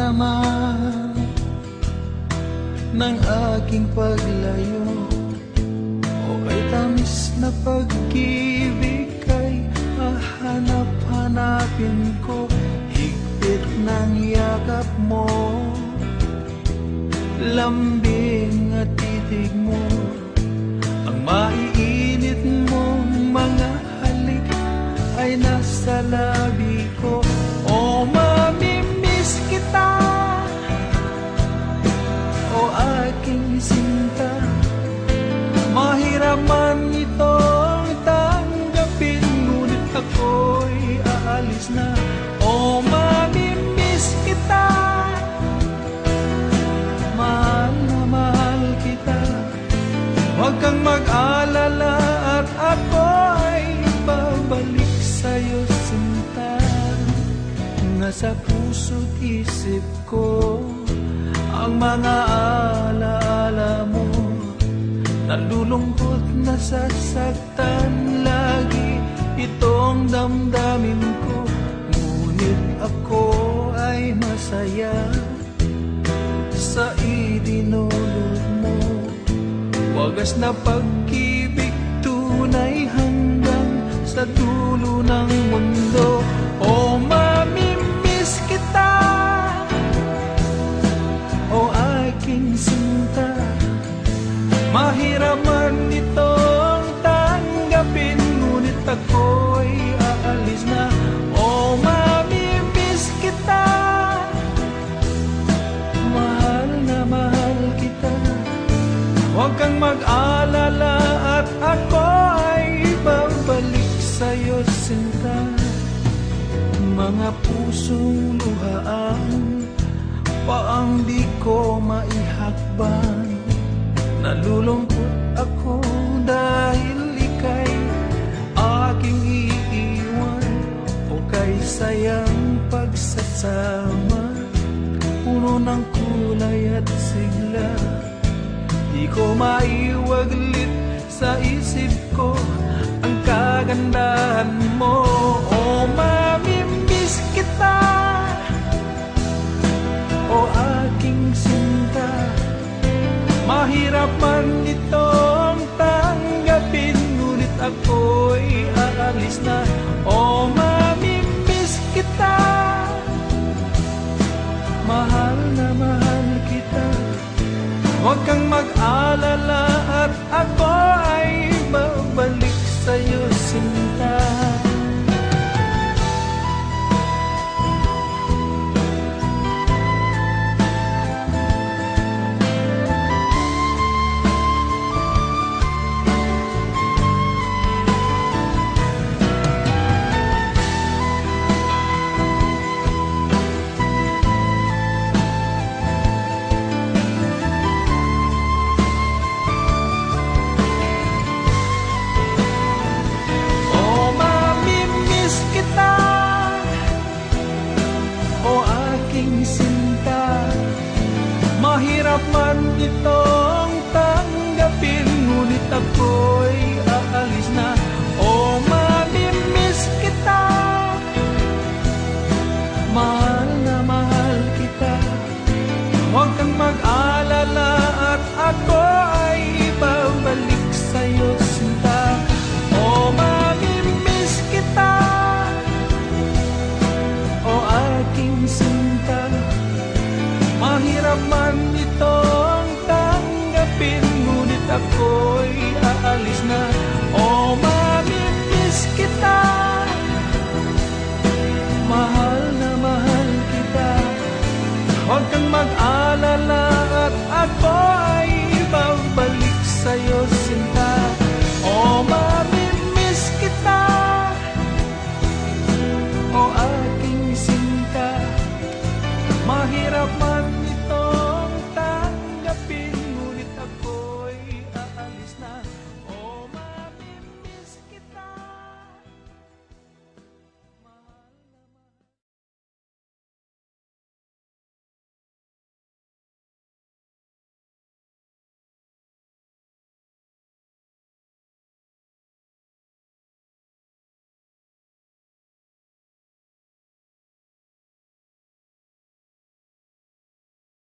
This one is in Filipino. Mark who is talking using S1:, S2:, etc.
S1: naman ng aking paglayo, o kay tamis na pag-ibig kay hahanap-hanapin ko, higpit ng yakap mo, lambing at titig mo, ang maiinit mong mga halik ay nasa labi ko. O mamimiss kita, o aking sinta, mahirap man itong tanggapin, ngunit ako'y aalis na. O mamimiss kita, mahal na mahal kita, huwag kang mag-alala at ako ay babalik sa'yo, sinta. Nasa puso't isip ko ang mga alaala mo, nalulungkot, nasasaktan lagi itong damdamin ko, ngunit ako ay masaya sa idinulot mo. Wagas na pag-ibig, tunay hanggang sa dulo ng mundo. O mamimiss kita, o aking sinta, mahirap man itong tanggapin, ngunit ako'y aalis na. O mamimiss kita, mahal na mahal kita, huwag kang mag-alala at ako ay babalik sa'yo, sinta. Mga pusong luhaan paang di ko maihakbang, nalulungkot ako dahil ika'y aking iiwan, o kay sayang pagsasama, puno ng kulay at sigla, di ko maiwaglit sa isip ko ang kagandahan mo. O mamimiss kita, o aking sinta, mahirap man itong tanggapin, ngunit ako'y aalis na. O mamimiss kita, mahal na mahal kita, huwag kang mag-alala at ako ay babalik sa'yo, sinta. Mahirap man ito